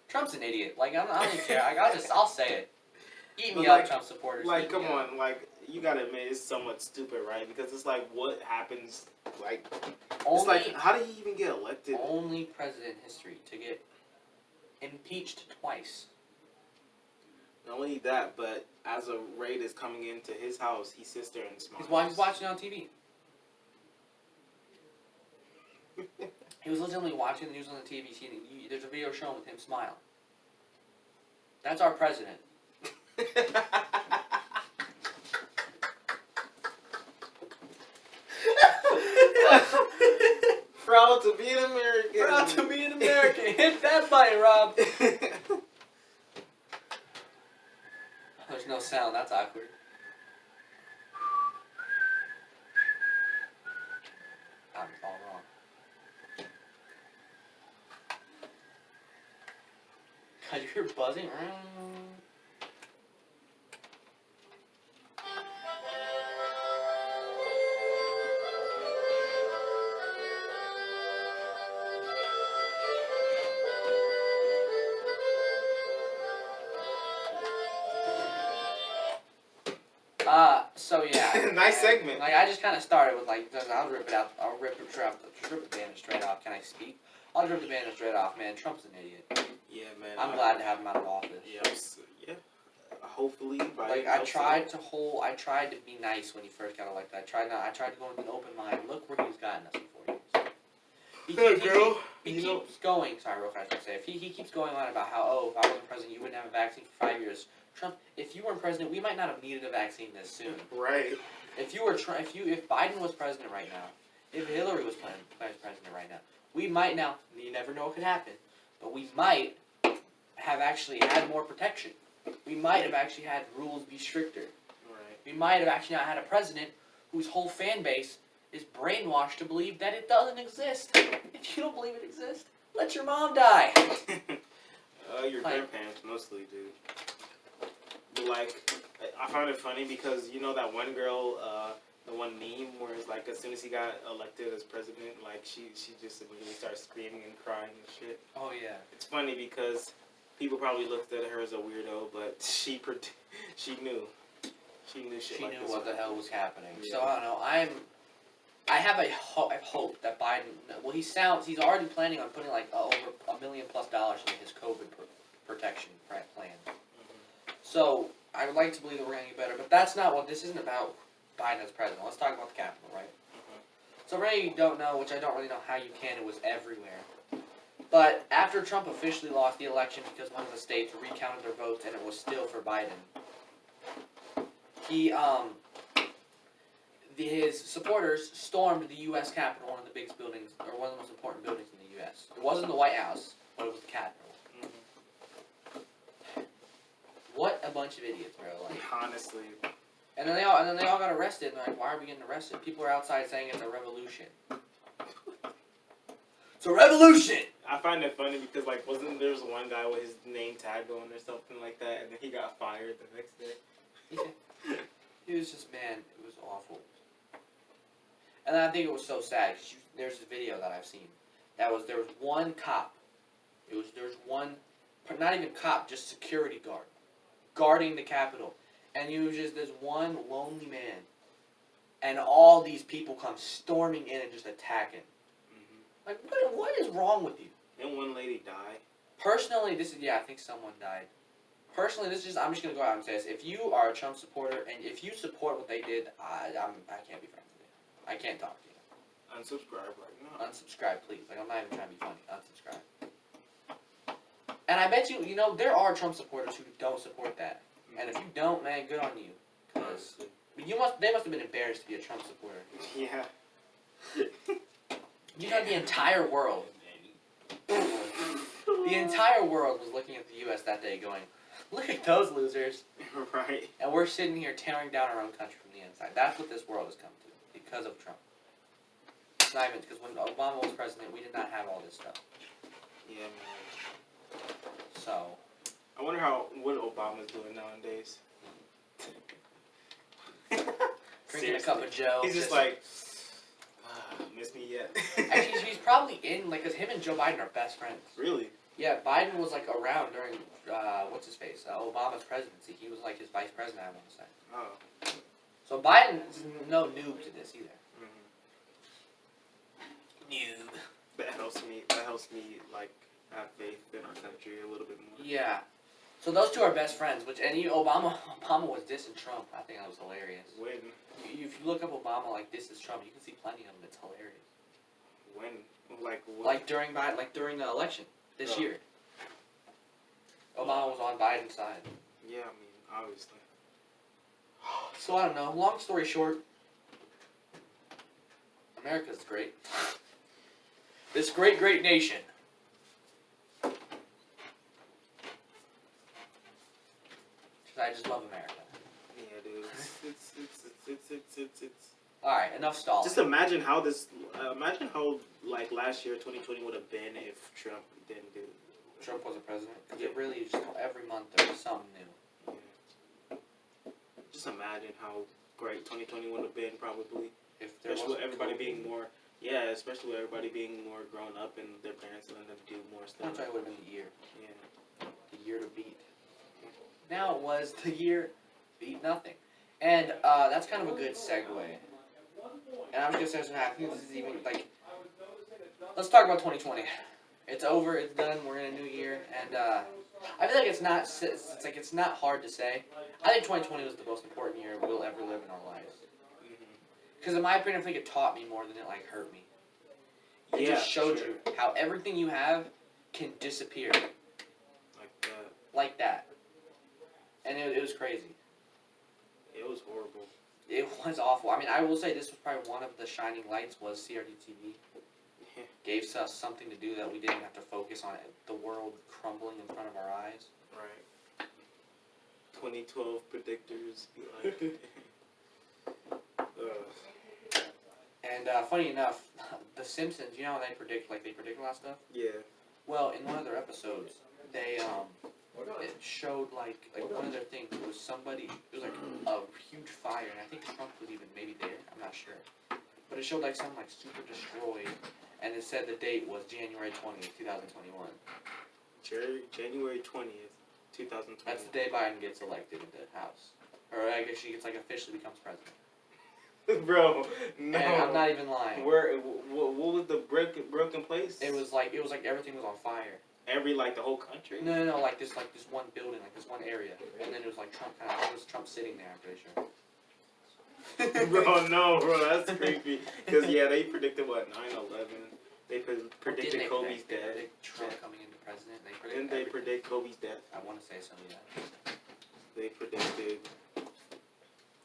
Trump's an idiot. I don't even care. I'll say it. Eat me But up, Trump supporters. Eat Come me up. on, you gotta admit it's somewhat stupid, right? Because it's what happens, Only, it's how do you even get elected? only president in history to get impeached twice. Not only that, but as a raid is coming into his house, he sits there and smiles. He's watching it on TV. He was legitimately watching the news on the TV. There's a video showing with him smile. That's our president. Proud to be an American. Proud to be an American. Hit that button, Rob. There's no sound. That's awkward. I'm all wrong. God, you hear buzzing? So yeah. Nice segment. I just kind of started with I'll rip it out. I'll rip the band straight off. Can I speak? I'll rip the band straight off, man. Trump's an idiot. Yeah, man. I'm glad to have him out of office. Yeah. Hopefully, by I tried to be nice when he first got elected. I tried to go with an open mind. Look where he's gotten us in 4 years. He Hey, keeps, girl. he You know- keeps going. Sorry, real fast. I say if he keeps going on about how if I wasn't president, you wouldn't have a vaccine for 5 years. Trump, if you weren't president, we might not have needed a vaccine this soon. Right. If you were if Biden was president right now, if Hillary was vice president right now, we might now. You never know what could happen, but we might have actually had more protection. We might have actually had rules be stricter. Right. We might have actually not had a president whose whole fan base is brainwashed to believe that it doesn't exist. If you don't believe it exists, let your mom die. Your grandparents mostly do. But like, I find it funny because you know that one girl, the one meme where it's like as soon as he got elected as president, like she just immediately starts screaming and crying and shit. Oh yeah. It's funny because people probably looked at her as a weirdo, but she knew. She knew shit She like knew this. what the hell was happening. Yeah. So I don't know. I have a hope that Biden. Well, he's already planning on putting like over $1 million+ into his COVID protection plan. So I would like to believe that we're gonna get better, but that's not what this isn't about. Biden as president. Let's talk about the Capitol, right? So for any of you who don't know, which I don't really know how you can, it was everywhere. But after Trump officially lost the election because one of the states recounted their votes and it was still for Biden, his supporters stormed the U.S. Capitol, one of the biggest buildings, or one of the most important buildings in the U.S. It wasn't the White House, but it was the Capitol. What a bunch of idiots, bro! Like, Honestly. and then they all got arrested. And they're like, why are we getting arrested? People are outside saying it's a revolution. It's a revolution. I find it funny because like wasn't there one guy with his name tag on or something like that, and then he got fired the next day. Yeah. It was just, man, it was awful. And I think it was so sad because there's a video that I've seen there was one cop. There was one, not even cop, just security guard guarding the Capitol, and he was just this one lonely man, and all these people come storming in and just attacking. Like, what is wrong with you? Didn't one lady die? Personally, I think someone died. Personally, I'm just gonna go out and say this: if you are a Trump supporter and if you support what they did, I can't be friends with you. I can't talk to you. Unsubscribe right now. Unsubscribe, please. Like, I'm not even trying to be funny. Unsubscribe. And I bet you know there are Trump supporters who don't support that. And if you don't, man, good on you. Because they must have been embarrassed to be a Trump supporter. Yeah. You know, the entire world was looking at the U.S. that day going, look at those losers. Right. And we're sitting here tearing down our own country from the inside. That's what this world has come to because of Trump. It's not even because when Obama was president, we did not have all this stuff. Yeah, man. So. I wonder what Obama's doing nowadays. Drinking a cup of Joe. He's just like, miss me yet? Actually, he's probably in, like, because him and Joe Biden are best friends. Really? Yeah, Biden was, like, around during, what's-his-face, Obama's presidency. He was, like, his vice president, I want to say. Oh. So Biden's no noob to this, either. Mm-hmm. Noob. That helps me, like, have faith in our country a little bit more. Yeah. So those two are best friends, Obama was dissing Trump. I think that was hilarious. When? If you look up Obama, like, this is Trump, you can see plenty of them. It's hilarious. When? Like, what? Like during the election this year. Obama was on Biden's side. Yeah, I mean, obviously. So I don't know. Long story short, America's great. This great, great nation. I just love America. Yeah, dude. It's. All right, enough stalling. Just imagine how like last year 2020 would have been if Trump didn't do. Trump wasn't president, because it really just every month there was something new. Yeah. Just imagine how great 2020 would have been, probably. If there especially with wasn't everybody COVID. being more. Yeah, especially with everybody being more grown up and their parents letting them do more stuff. That's why it would have been the year. Yeah. The year to beat. Now it was the year beat nothing. And that's kind of a good segue. And I'm just going to say, I think this is even, like, let's talk about 2020. It's over, it's done, we're in a new year, and I feel like it's not hard to say. I think 2020 was the most important year we'll ever live in our lives. Because in my opinion, I think it taught me more than it, like, hurt me. It just showed you how everything you have can disappear. Like that. Like that. And it was crazy. It was horrible. It was awful. I mean, I will say this was probably one of the shining lights was C.R.D. TV. Gave us something to do that we didn't have to focus on the world crumbling in front of our eyes. Right. 2012 predictors. Like, And funny enough, The Simpsons, you know how they predict a lot of stuff? yeah. Well, in one of their episodes, they, it showed, like one of their things, it was like a huge fire, and I think Trump was even maybe there, I'm not sure. But it showed, like, something, like, super destroyed, and it said the date was January 20th, 2021. January 20th, 2020. That's the day Biden gets elected in the House. Or I guess she gets, like, officially becomes president. Bro, no. And I'm not even lying. What was the broken place? It was like everything was on fire. The whole country? No, like this one building, like this one area. And then it was like Trump Trump sitting there, I'm pretty sure. Bro, no, bro, that's creepy. Because, yeah, they predicted, what, 9/11? They predicted Kobe's death. Trump coming into president. Didn't they predict Kobe's death? I want to say something like that. They predicted...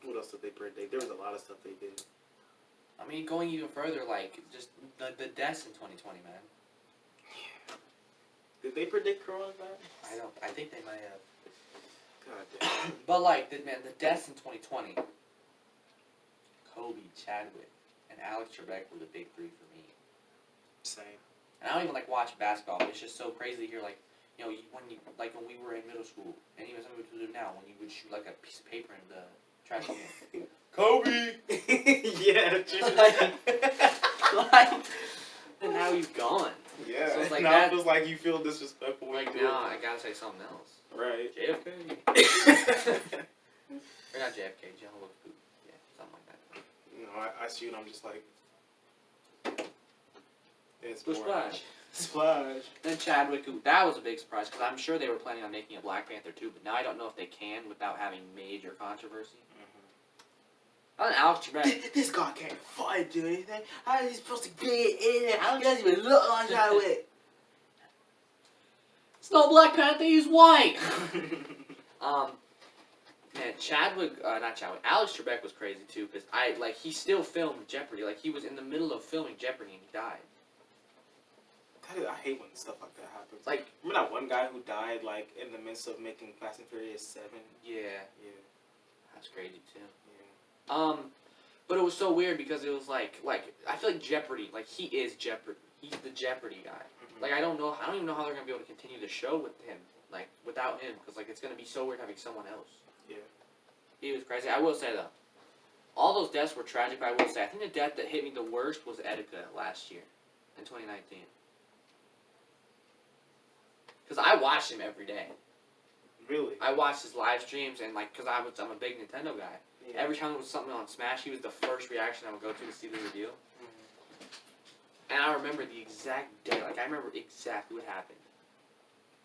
What else did they predict? There was a lot of stuff they did. I mean, going even further, like, just the deaths in 2020, man. Did they predict coronavirus? I think they might have. God damn. But, like, the deaths in 2020, Kobe, Chadwick, and Alex Trebek were the big three for me. Same. And I don't even, like, watch basketball, but it's just so crazy to hear, like, you know, when we were in middle school, and even some people do now, when you would shoot, like, a piece of paper in the trash can. Kobe! Yeah, like, and now he's gone. Yeah, so it's like now that, it feels like you feel disrespectful when like, you do now it. I gotta say something else. Right. JFK. Or not JFK, General Food. Yeah, something like that. You know, I see it, I'm just like... It's Splash. Splash. Then Chadwick, that was a big surprise, because I'm sure they were planning on making a Black Panther too, but now I don't know if they can without having major controversy. I think Alex Trebek. This guy can't fight, do anything. How is he supposed to be in it? He doesn't even look like Chadwick. It's not Black Panther, he's white! Man, Alex Trebek was crazy too, because he still filmed Jeopardy. Like, he was in the middle of filming Jeopardy and he died. I hate when stuff like that happens. Like, remember that one guy who died, like, in the midst of making Fast and Furious 7? Yeah. Yeah. That's crazy too. Yeah. But it was so weird because it was like, I feel like Jeopardy, like, he is Jeopardy. He's the Jeopardy guy. Mm-hmm. Like, I don't even know how they're going to be able to continue the show with him, like, without him, because, like, it's going to be so weird having someone else. Yeah. He was crazy. I will say, though, all those deaths were tragic, but I will say, I think the death that hit me the worst was Etikas last year, in 2019. Because I watched him every day. Really? I watched his live streams, and, like, because I'm a big Nintendo guy. Yeah. Every time there was something on Smash, he was the first reaction I would go to see the review. Mm-hmm. And I remember the exact day. Like, I remember exactly what happened.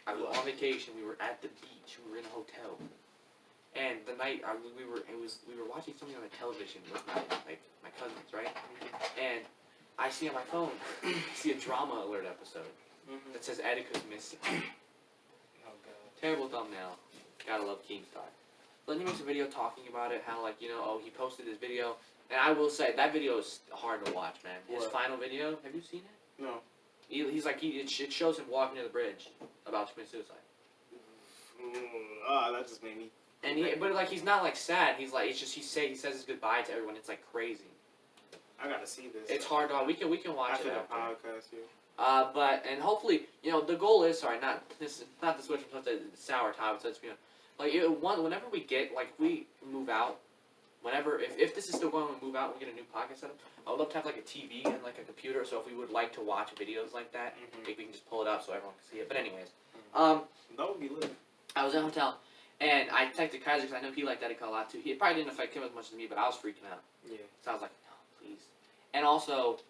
I was on vacation. We were at the beach. We were in a hotel. And the night we were watching something on the television with my cousins, right? And I see on my phone, I see a drama alert episode that says Etikas missing. Oh god. Terrible thumbnail. Gotta love Keemstar. But he makes a video talking about it, how, like, you know, oh, he posted this video. And I will say, that video is hard to watch, man. His final video, have you seen it? No. He's like, it shows him walking near the bridge about to commit suicide. That just made me... But, like, he's not, like, sad. He's like, it's just, he says his goodbye to everyone. It's, like, crazy. I gotta see this. It's hard to, we can watch after it the podcast, yeah. and hopefully, you know, the goal is, not to switch from such a sour topic, like, whenever we get, like, we move out, if this is still going to move out and we get a new podcast setup, I would love to have, like, a TV and, like, a computer, so if we would like to watch videos like that, maybe we can just pull it up so everyone can see it. But anyways, that would be lit. I was in a hotel, and I texted Kaiser because I know he liked Etikas a lot, too. It probably didn't affect him as much as me, but I was freaking out. Yeah. So I was like, no, please. And also,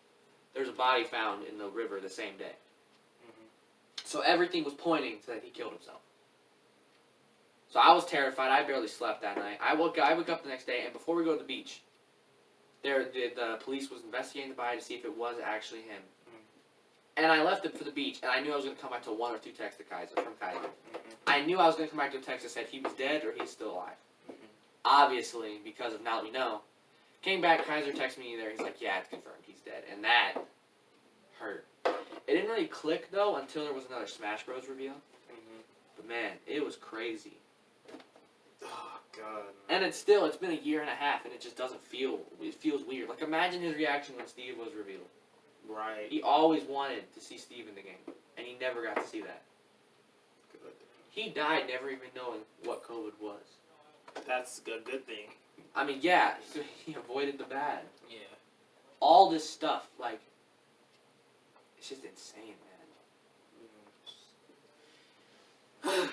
there's a body found in the river the same day. So everything was pointing to that he killed himself. So I was terrified. I barely slept that night. I woke up the next day, and before we go to the beach, the police was investigating the body to see if it was actually him. And I left it for the beach, and I knew I was going to come back to 1 or 2 texts to Kaiser, from Kaiser. Mm-hmm. I knew I was going to come back to a text that said he was dead or he's still alive. Mm-hmm. Obviously, because of now that we know. Came back, Kaiser texted me there, he's like, yeah, it's confirmed, he's dead. And that hurt. It didn't really click, though, until there was another Smash Bros. Reveal. Mm-hmm. But man, it was crazy. Oh, God. And it's been a year and a half, and it just doesn't feel, it feels weird. Like, imagine his reaction when Steve was revealed. Right. He always wanted to see Steve in the game, and he never got to see that. Good. He died never even knowing what COVID was. That's a good thing. I mean, yeah, he avoided the bad. Yeah. All this stuff, like, it's just insane, man.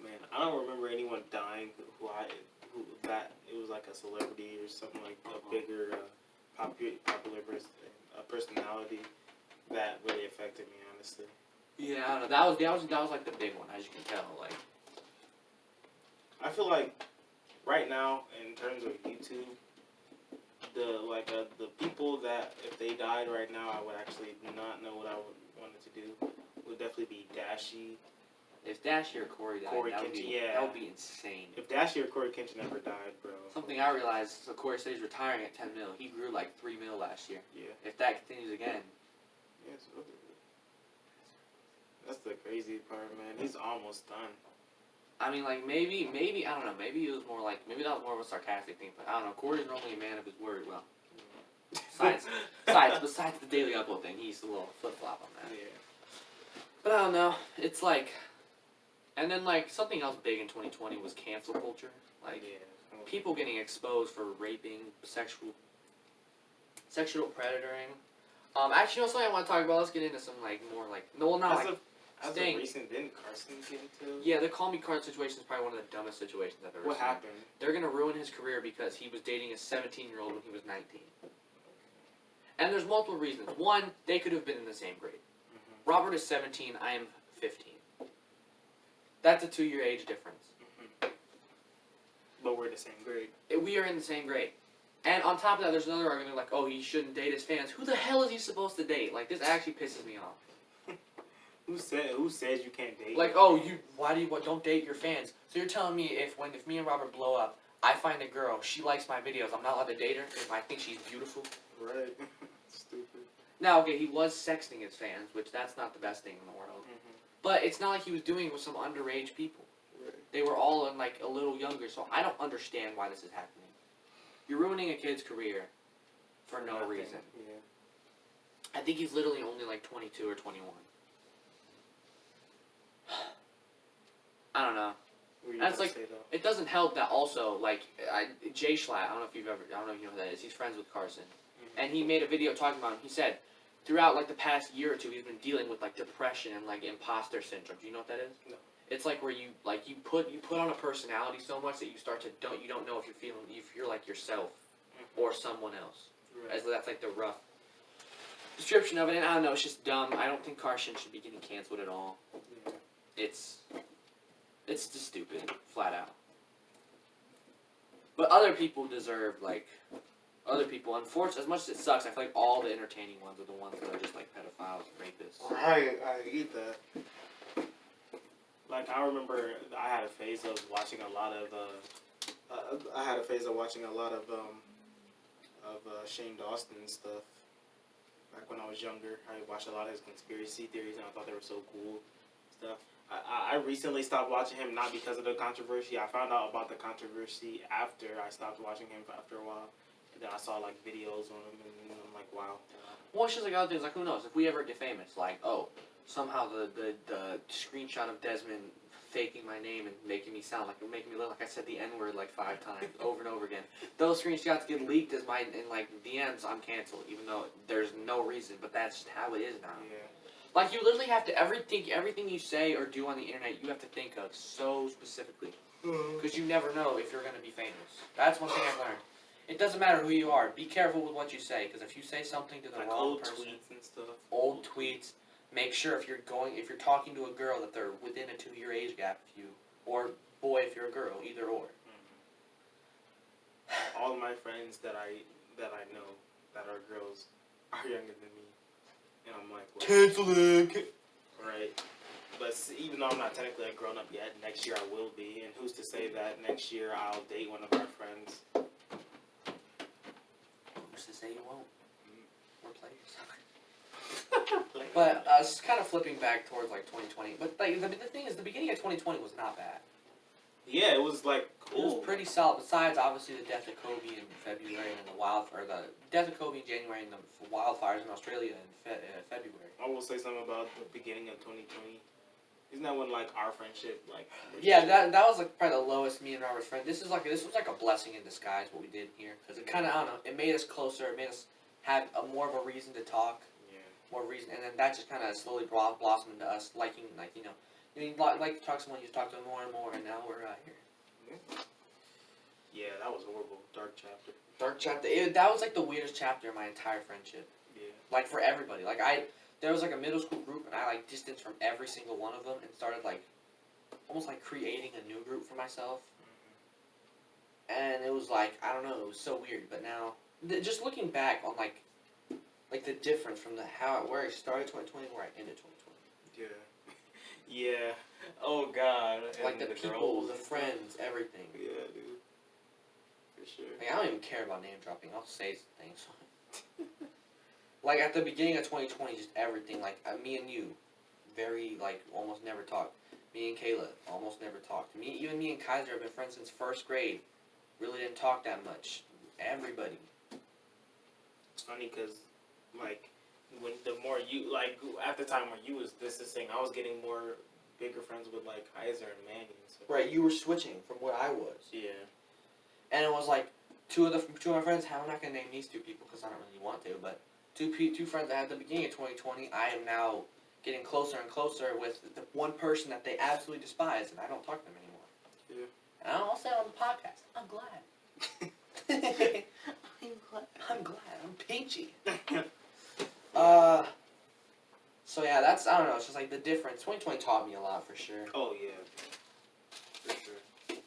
Man, I don't remember anyone dying who that it was like a celebrity or something like a bigger popular personality that really affected me, honestly. Yeah, I don't know. That was like the big one, as you can tell. Like, I feel like right now, in terms of YouTube, the people that if they died right now, I would actually not know what I would wanted to do. Would definitely be Dashie. if Dashie or Corey died, Corey that would Kinchin, be yeah. that would be insane. If Dashie or Corey Kinchin ever died, bro. Something I realized, so Corey said he's retiring at 10 mil. He grew like 3 mil last year. Yeah. If that continues again. Yes. That's the crazy part, man. He's almost done. I mean, like, maybe, I don't know, maybe it was more like, maybe that was more of a sarcastic thing, but I don't know, Corey's normally a man of his word, well, besides the daily upload thing, he's a little flip-flop on that. Yeah. But I don't know, it's like, and then, like, something else big in 2020 was cancel culture, like, Yeah. people getting exposed for raping, sexual predatoring. Actually, you know something I want to talk about, let's get into some, like, more, like, no, well, not, like, As Sting. of recent, didn't Carson get into? Yeah, the Call Me Card situation is probably one of the dumbest situations I've ever What seen. happened? They're going to ruin his career because he was dating a 17-year-old when he was 19. And there's multiple reasons. One, they could have been in the same grade. Mm-hmm. Robert is 17, I am 15. That's a 2-year age difference. Mm-hmm. But we're in the same grade. We are in the same grade. And on top of that, there's another argument like, oh, he shouldn't date his fans. Who the hell is he supposed to date? Like, this actually pisses me off. Who says you can't date? Like, oh, don't date your fans. So you're telling me if me and Robert blow up, I find a girl, she likes my videos, I'm not allowed to date her if I think she's beautiful? Right. Stupid. Now, okay, he was sexting his fans, which that's not the best thing in the world. Mm-hmm. But it's not like he was doing it with some underage people. Right. They were all in, like, a little younger, so I don't understand why this is happening. You're ruining a kid's career for no Nothing. reason. Yeah. I think he's literally only, like, 22 or 21. I don't know. What were you That's gonna like, say, though? it doesn't help that also, like, Jay Schlatt, I don't know if you know who that is, he's friends with Carson. Mm-hmm. And he made a video talking about him. He said, throughout, like, the past year or two, he's been dealing with, like, depression and, like, imposter syndrome. Do you know what that is? No. It's like where you put on a personality so much that you don't know if you're like yourself Mm-hmm. or someone else. Right. As that's like the rough description of it. And I don't know, it's just dumb. I don't think Carson should be getting canceled at all. Yeah. It's just stupid, flat out. But other people deserve, like, unfortunately, as much as it sucks, I feel like all the entertaining ones are the ones that are just like pedophiles and rapists. I get that. Like, I remember I had a phase of watching a lot of Shane Dawson and stuff. Back when I was younger, I watched a lot of his conspiracy theories, and I thought they were so cool stuff. I recently stopped watching him, not because of the controversy. I found out about the controversy after I stopped watching him after a while. And then I saw, like, videos on him, and I'm like, wow. Well, it's just like other things, like, who knows, if we ever get famous, like, oh, somehow the screenshot of Desmond faking my name and making me look like I said the N-word like 5 times over and over again. Those screenshots get leaked in like DMs, I'm canceled, even though there's no reason, but that's just how it is now. Yeah. Like, you literally have to, everything you say or do on the internet, you have to think of so specifically. Because you never know if you're going to be famous. That's one thing I've learned. It doesn't matter who you are. Be careful with what you say, because if you say something to the Like wrong old person, tweets and stuff. old tweets, make sure if you're talking to a girl that they're within a 2-year age gap of you, or boy if you're a girl, either or. Mm-hmm. All of my friends that I know that are girls are younger than me. And I'm like, what? Canceling. Right. But even though I'm not technically a grown up yet, next year I will be. And who's to say that next year I'll date one of our friends? Who's to say you won't? We're players. But it's kind of flipping back towards like 2020. But like, the thing is, the beginning of 2020 was not bad. Yeah, it was like cool. It was pretty solid. Besides, obviously, the death of Kobe in February and the death of Kobe in January and the wildfires in Australia in February. I will say something about the beginning of 2020. Isn't that when like our friendship like? Yeah, that was like probably the lowest me and Robert's friend. This was like a blessing in disguise what we did here, because it kind of, I don't know, it made us closer. It made us have more of a reason to talk. More reason, and then that just kind of slowly blossomed into us liking, like, you like to talk to someone, you talk to them more and more, and now we're here. Yeah, that was horrible. Dark chapter. Dark chapter. That was like the weirdest chapter in my entire friendship. Yeah. Like for everybody. Like there was like a middle school group, and I like distanced from every single one of them, and started like almost like creating a new group for myself. And it was like, I don't know, it was so weird. But now, just looking back on like the difference from where I started 2020 where I ended 2020. Yeah. Yeah. Oh God. Like And the people, girls. the friends, everything. Yeah, dude. For sure. Like, I don't even care about name dropping. I'll say things. Like at the beginning of 2020, just everything. Like me and you, very like almost never talked. Me and Kayla almost never talked. Even me and Kaiser have been friends since first grade. Really didn't talk that much. Everybody. It's funny because, like, when the more you, like, at the time when you was distancing, I was getting bigger friends with, like, Kaiser and Manny and stuff. Right, you were switching from what I was. Yeah. And it was like, two of my friends, I'm not going to name these two people because I don't really want to, but two friends I had at the beginning of 2020, I am now getting closer and closer with the one person that they absolutely despise, and I don't talk to them anymore. Yeah. And I'll say on the podcast, I'm glad. I'm glad. I'm peachy. So yeah, I don't know, it's just like the difference. 2020 taught me a lot for sure. Oh, yeah. For sure.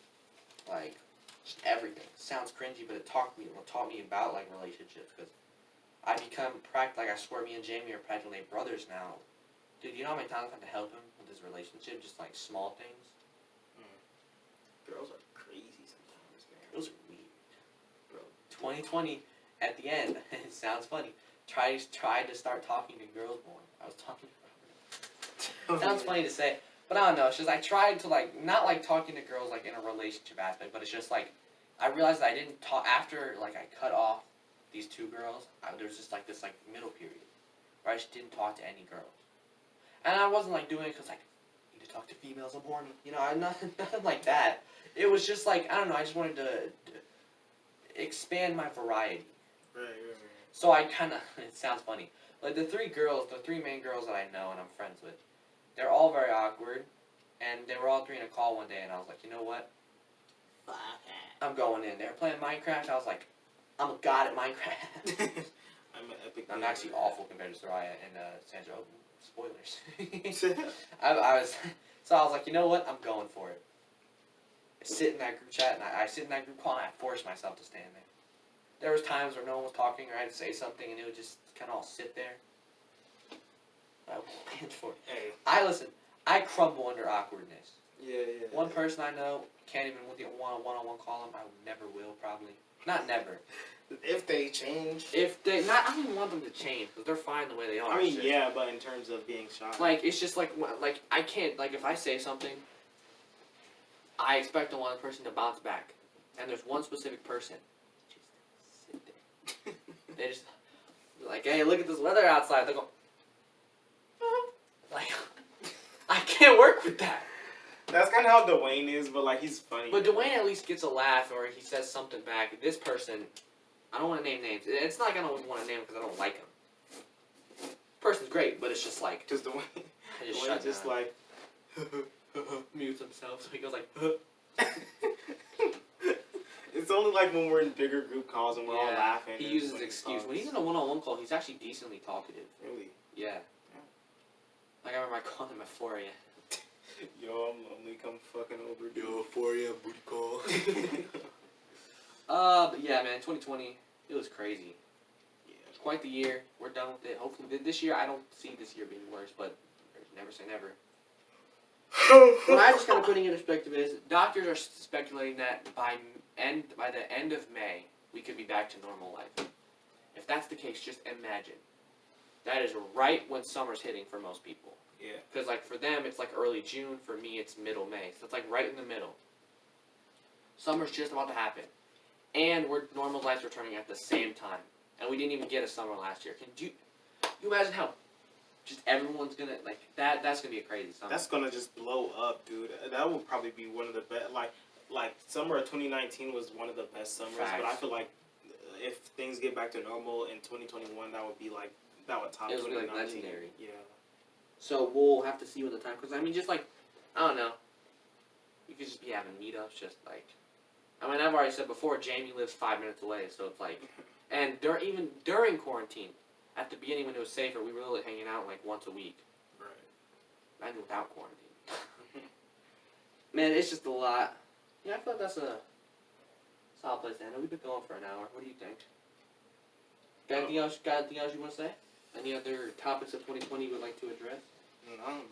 Like, just everything. Sounds cringy, but it taught me about like relationships, because I become like I swear me and Jamie are practically brothers now. Dude, you know how many times I've had to help him with his relationship, just like small things? Girls are crazy sometimes, man. Those are weird. Bro, 2020, at the end, it sounds funny, tried to start talking to girls more. I was talking to her. Sounds funny to say, but I don't know, it's just I tried to like, not like talking to girls like in a relationship aspect, but it's just like, I realized that I didn't talk, after like I cut off these two girls, there was just like this like middle period, where I just didn't talk to any girls. And I wasn't like doing it because like, I need to talk to females, I'm horny. You know, nothing like that. It was just like, I don't know, I just wanted to expand my variety. Right. So I kind of, it sounds funny, like the three main girls that I know and I'm friends with, they're all very awkward, and they were all three in a call one day, and I was like, you know what? I'm going in. They were playing Minecraft, I was like, I'm a god at Minecraft. I'm an epic. I'm actually awful compared to Soraya and Sandra. Oh, spoilers. Yeah. I was like, you know what? I'm going for it. I sit in that group chat, and I sit in that group call, and I forced myself to stand there. There was times where no one was talking, or I had to say something, and it would just kind of all sit there. I went for it. Hey. I crumble under awkwardness. Yeah. One person I know can't even get one-on-one call them. I never will, probably. Not never. If they change. I don't even want them to change, because they're fine the way they are. I mean, yeah, but in terms of being shy. Like, it's just like I can't, like, if I say something, I expect the one person to bounce back. And there's one specific person. Just sit there. They just, like, hey, look at this weather outside. They go, like, I can't work with that. That's kind of how Dwayne is, but, like, he's funny. But Dwayne at least gets a laugh, or he says something back. This person, I don't want to name names. It's not like I don't want to name him because I don't like him. Person's great, but it's just like, Just Dwayne. I just Dwayne shut just down. like. Mutes himself, so he goes like, It's only like when we're in bigger group calls and we're all laughing. He and uses like excuse. talks. When he's in a one-on-one call, he's actually decently talkative. Really? Yeah. Like, I remember I called him at 4 a.m. Yo, I'm lonely. Come fucking over. Yo, 4 a.m. booty call. But yeah, man, 2020, it was crazy. Yeah. quite the year. We're done with it. Hopefully, this year, I don't see this year being worse, but never say never. What I'm just kind of putting in perspective is, doctors are speculating that by the end of May, we could be back to normal life. If that's the case, just imagine. That is right when summer's hitting for most people. Yeah. Because, like, for them, it's, like, early June. For me, it's middle May. So it's, like, right in the middle. Summer's just about to happen. And normal life's returning at the same time. And we didn't even get a summer last year. Can you imagine how just everyone's going to, like, that's going to be a crazy summer. That's going to just blow up, dude. That will probably be one of the best, like, summer of 2019 was one of the best summers. Facts. But I feel like if things get back to normal in 2021, that would be, like, that would top 2019. It would be, like, legendary. Yeah. So we'll have to see when the time, because I mean, just like, I don't know, we could just be having meetups, just like, I mean, I've already said before, Jamie lives 5 minutes away, so it's like, and even during quarantine, at the beginning when it was safer, we were really hanging out like once a week. Right. Imagine without quarantine. Man, it's just a lot. Yeah, I feel like that's a solid place to end. We've been going for an hour. What do you think? Got anything else you want to say? Any other topics of 2020 you would like to address? I don't know.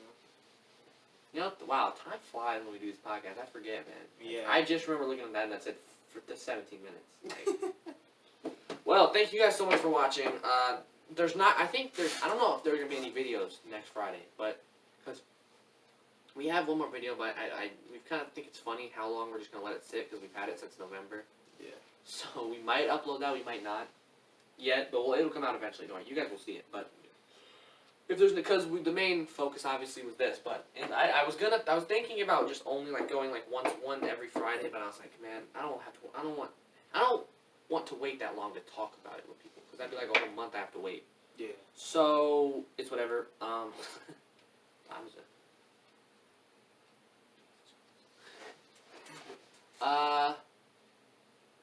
You know, wow, time flies when we do this podcast. I forget, man. Yeah. I just remember looking at that and that said for the 17 minutes. Like, well, thank you guys so much for watching. I don't know if there are going to be any videos next Friday, but, because we have one more video, but we kind of think it's funny how long we're just going to let it sit, because we've had it since November. Yeah. So we might upload that, we might not. Yet, but it'll come out eventually. Don't worry, you guys will see it. But if there's the main focus obviously was this. But and I was thinking about just only like going like one every Friday. But I was like, man, I don't want to wait that long to talk about it with people, because that'd be like a whole month I have to wait. Yeah. So it's whatever.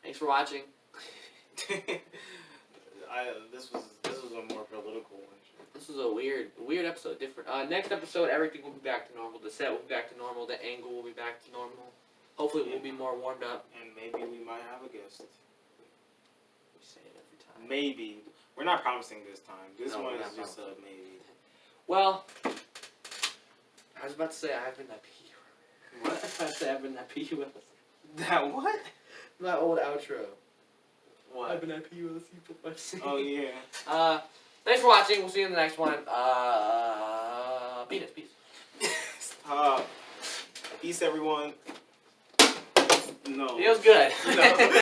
Thanks for watching. This was a more political one. This was a weird episode, different. Next episode, everything will be back to normal. The set will be back to normal. The angle will be back to normal. Hopefully, we'll be more warmed up. And maybe we might have a guest. We say it every time. Maybe. We're not promising this time. This No, one we're is not just a promising. maybe. Well, I was about to say I've been that P. What? I was about to say I've been that P. Willis. That what? My old outro. What? I've been that P. Willis. You put my C. Oh yeah. Thanks for watching. We'll see you in the next one. Peace. Peace, everyone. No. Feels good. No.